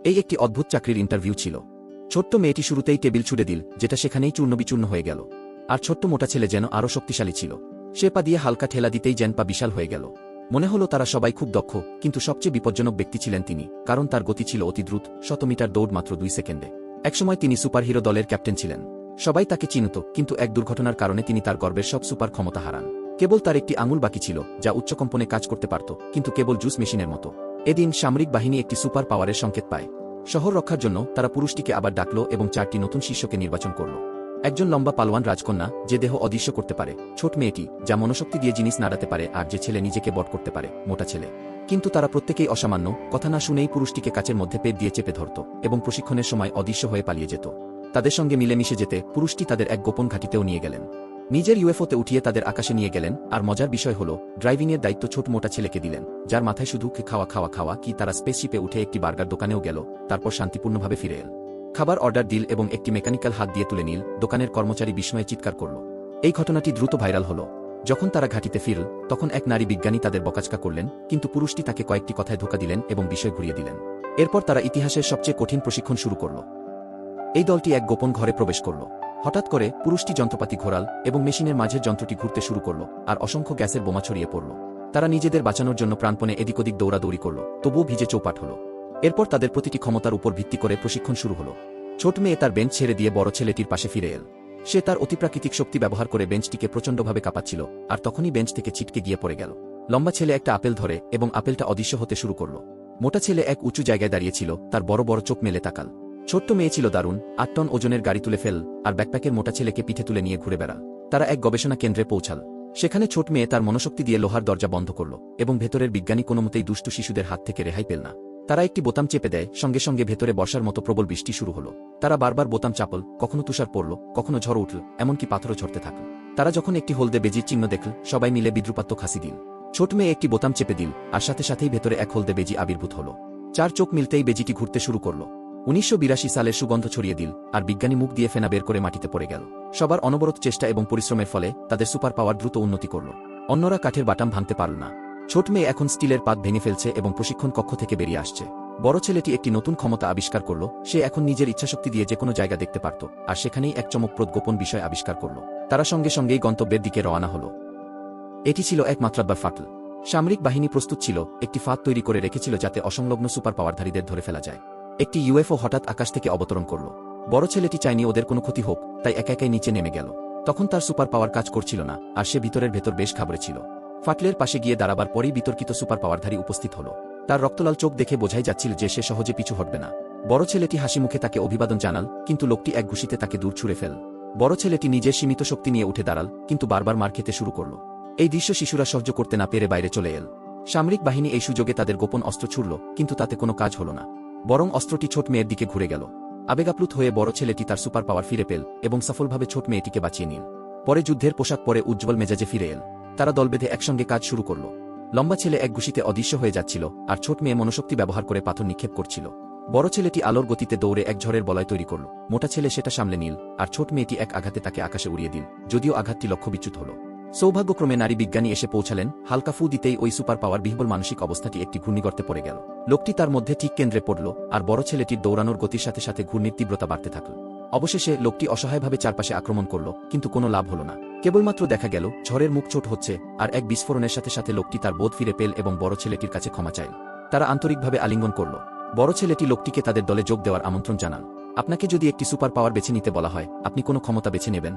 এই একটি অদ্ভুত চাকরির ইন্টারভিউ ছিল। ছোট্ট মেয়েটি শুরুতেই টেবিল ছুড়ে দিল, যেটা সেখানেই চূর্ণবিচূর্ণ হয়ে গেল। আর ছোট্ট মোটা ছেলে যেন আরও শক্তিশালী ছিল। সে পা দিয়ে হালকা ঠেলা দিতেই যেন পা বিশাল হয়ে গেল। মনে হলো তারা সবাই খুব দক্ষ, কিন্তু সবচেয়ে বিপজ্জনক ব্যক্তি ছিলেন তিনি, কারণ তার গতি ছিল অতি দ্রুত, 100 মিটার দৌড় মাত্র 2 সেকেন্ডে। একসময় তিনি সুপারহিরো দলের ক্যাপ্টেন ছিলেন। সবাই তাকে চিনত, কিন্তু এক দুর্ঘটনার কারণে তিনি তার গর্বের সব সুপার ক্ষমতা হারান। কেবল তার একটি আঙুল বাকি ছিল, যা উচ্চকম্পনে কাজ করতে পারত, কিন্তু কেবল জুস মেশিনের মতো। এদিন সামরিক বাহিনী একটি সুপার পাওয়ারের সংকেত পায়। শহর রক্ষার জন্য তারা পুরুষটিকে আবার ডাকল এবং 4টি নতুন শিষ্যকে নির্বাচন করল। একজন লম্বা পালোয়ান রাজকন্যা, যে দেহ অদৃশ্য করতে পারে; ছোট মেয়েটি, যা মনোশক্তি দিয়ে জিনিস নাড়াতে পারে; আর যে ছেলে নিজেকে বট করতে পারে, মোটা ছেলে। কিন্তু তারা প্রত্যেকেই অসামান্য। কথা না শুনেই পুরুষটিকে কাচের মধ্যে পেট দিয়ে চেপে ধরত এবং প্রশিক্ষণের সময় অদৃশ্য হয়ে পালিয়ে যেত। তাদের সঙ্গে মিলেমিশে যেতে পুরুষটি তাদের এক গোপন ঘাঁটিতেও নিয়ে গেলেন। নিজের ইউএফওতে উঠিয়ে তাদের আকাশে নিয়ে গেলেন। আর মজার বিষয় হল, ড্রাইভিংয়ের দায়িত্ব ছোট মোটা ছেলেকে দিলেন, যার মাথায় শুধু খাওয়া খাওয়া খাওয়া কি তারা স্পেসশিপে উঠে একটি বার্গার দোকানেও গেল, তারপর শান্তিপূর্ণভাবে ফিরে এল। খাবার অর্ডার দিল এবং একটি মেকানিক্যাল হাত দিয়ে তুলে নিল। দোকানের কর্মচারী বিস্ময়ে চিৎকার করল। এই ঘটনাটি দ্রুত ভাইরাল হল। যখন তারা ঘাঁটিতে ফিরল, তখন এক নারী বিজ্ঞানী তাদের বকাচকা করলেন, কিন্তু পুরুষটি তাকে কয়েকটি কথায় ধোঁকা দিলেন এবং বিষয় ঘুরিয়ে দিলেন। এরপর তারা ইতিহাসের সবচেয়ে কঠিন প্রশিক্ষণ শুরু করল। এই দলটি এক গোপন ঘরে প্রবেশ করল। হঠাৎ করে পুরুষটি যন্ত্রপাতি ঘোরাল এবং মেশিনের মাঝের যন্ত্রটি ঘুরতে শুরু করল, আর অসংখ্য গ্যাসের বোমা ছড়িয়ে পড়ল। তারা নিজেদের বাঁচানোর জন্য প্রাণপণে এদিক ওদিক দৌড়াদৌড়ি করল, তবুও ভিজে চৌপাট হল। এরপর তাদের প্রতিটি ক্ষমতার উপর ভিত্তি করে প্রশিক্ষণ শুরু হল। ছোট মেয়ে তার বেঞ্চ ছেড়ে দিয়ে বড় ছেলেটির পাশে ফিরে এল। সে তার অতিপ্রাকৃতিক শক্তি ব্যবহার করে বেঞ্চটিকে প্রচণ্ডভাবে কাঁপাচ্ছিল, আর তখনই বেঞ্চ থেকে ছিটকে গিয়ে পড়ে গেল। লম্বা ছেলে একটা আপেল ধরে এবং আপেলটা অদৃশ্য হতে শুরু করল। মোটা ছেলে এক উঁচু জায়গায় দাঁড়িয়েছিল, তার বড় বড় চোখ মেলে তাকাল। ছোট্ট মেয়ে ছিল দারুণ, 8 টন ওজনের গাড়ি তুলে ফেল, আর ব্যাকপ্যাকের মোটা ছেলেকে পিঠে তুলে নিয়ে ঘুরে বেড়াল। তারা এক গবেষণা কেন্দ্রে পৌঁছাল। সেখানে ছোট মেয়ে তার মনোশক্তি দিয়ে লোহার দরজা বন্ধ করল, এবং ভেতরের বিজ্ঞানী কোনোমতেই দুষ্টু শিশুদের হাত থেকে রেহাই পেল না। তারা একটি বোতাম চেপে দেয়, সঙ্গে সঙ্গে ভেতরে বর্ষার মতো প্রবল বৃষ্টি শুরু হল। তারা বারবার বোতাম চাপল, কখনো তুষার পড়ল, কখনো ঝড় উঠল, এমনকি পাথরও ঝরতে থাকল। তারা যখন একটি হলদে বেজির চিহ্ন দেখল, সবাই মিলে বিদ্রুপাত্মক হাসি দিল। ছোট মেয়ে একটি বোতাম চেপে দিল, আর সাথে সাথেই ভেতরে এক হলদে বেজি আবির্ভূত হল। 4 চোখ মিলতেই বেজিটি ঘুরতে শুরু করল। 1982 সালের সুগন্ধ ছড়িয়ে দিল, আর বিজ্ঞানী মুখ দিয়ে ফেনা বের করে মাটিতে পড়ে গেল। সবার অনবরত চেষ্টা এবং পরিশ্রমের ফলে তাদের সুপার পাওয়ার দ্রুত উন্নতি করল। অন্যরা কাঠের বাটাম ভাঙতে পারল না। ছোট মেয়ে এখন স্টিলের পাত ভেঙে ফেলছে এবং প্রশিক্ষণ কক্ষ থেকে বেরিয়ে আসছে। বড় ছেলেটি একটি নতুন ক্ষমতা আবিষ্কার করল। সে এখন নিজের ইচ্ছাশক্তি দিয়ে যে কোনো জায়গা দেখতে পারত, আর সেখানেই এক চমকপ্রদ গোপন বিষয় আবিষ্কার করল। তারা সঙ্গে সঙ্গেই গন্তব্যের দিকে রওনা হল। এটি ছিল এক মাত্রাব্বার ফাটল। সামরিক বাহিনী প্রস্তুত ছিল, একটি ফাঁদ তৈরি করে রেখেছিল যাতে অসংলগ্ন সুপার পাওয়ারধারীদের ধরে ফেলা যায়। একটি ইউএফও হঠাৎ আকাশ থেকে অবতরণ করল। বড় ছেলেটি চায়নি ওদের কোনো ক্ষতি হোক, তাই একা একাই নিচে নেমে গেল। তখন তার সুপার পাওয়ার কাজ করছিল না, আর সে ভিতরের ভেতর বেশ ঘাবড়েছিল। ফাটলের পাশে গিয়ে দাঁড়াবার পরেই বিতর্কিত সুপার পাওয়ারধারী উপস্থিত হল। তার রক্তলাল চোখ দেখে বোঝাই যাচ্ছিল যে সে সহজে পিছু হটবে না। বড় ছেলেটি হাসি মুখে তাকে অভিবাদন জানাল, কিন্তু লোকটি এক ঘুষিতে তাকে দূর ছুঁড়ে ফেল। বড় ছেলেটি নিজের সীমিত শক্তি নিয়ে উঠে দাঁড়াল, কিন্তু বারবার মার খেতে শুরু করল। এই দৃশ্য শিশুরা সহ্য করতে না পেরে বাইরে চলে এল। সামরিক বাহিনী এই সুযোগে তাদের গোপন অস্ত্র ছুড়ল, কিন্তু তাতে কোনো কাজ হল না। বরং অস্ত্রটি ছোট মেয়ের দিকে ঘুরে গেল। আবেগাপ্লুত হয়ে বড় ছেলেটি তার সুপার পাওয়ার ফিরে পেল এবং সফলভাবে ছোট মেয়েটিকে বাঁচিয়ে নিল। পরে যুদ্ধের পোশাক পরে উজ্জ্বল মেজাজে ফিরে এল। তারা দল বেঁধে একসঙ্গে কাজ শুরু করল। লম্বা ছেলে এক ঘুষিতে অদৃশ্য হয়ে যাচ্ছিল, আর ছোট মেয়ে মনোশক্তি ব্যবহার করে পাথর নিক্ষেপ করছিল। বড় ছেলেটি আলোর গতিতে দৌড়ে এক ঝড়ের বলয় তৈরি করল। মোটা ছেলে সেটা সামলে নিল, আর ছোট মেয়েটি এক আঘাতে তাকে আকাশে উড়িয়ে দিল, যদিও আঘাতটি লক্ষ্যবিচ্যুত হল। সৌভাগ্যক্রমে নারী বিজ্ঞানী এসে পৌঁছালেন। হালকা ফু দিতেই ওই সুপার পাওয়ার বিহ্বল মানসিক অবস্থাটি একটি ঘূর্ণিগর্তে পড়ে গেল। লোকটি তার মধ্যে ঠিক কেন্দ্রে পড়ল, আর বড় ছেলেটির দৌড়ানোর গতির সাথে সাথে ঘূর্ণির তীব্রতা বাড়তে থাকল। অবশেষে লোকটি অসহায়ভাবে চারপাশে আক্রমণ করল, কিন্তু কোনো লাভ হল না। কেবলমাত্র দেখা গেল ঝড়ের মুখ ছোট হচ্ছে, আর এক বিস্ফোরণের সাথে সাথে লোকটি তার বোধ ফিরে পেল এবং বড় ছেলেটির কাছে ক্ষমা চাইল। তারা আন্তরিকভাবে আলিঙ্গন করল। বড় ছেলেটি লোকটিকে তাদের দলে যোগ দেওয়ার আমন্ত্রণ জানাল। আপনাকে যদি একটি সুপার পাওয়ার বেছে নিতে বলা হয়, আপনি কোনো ক্ষমতা বেছে নেবেন?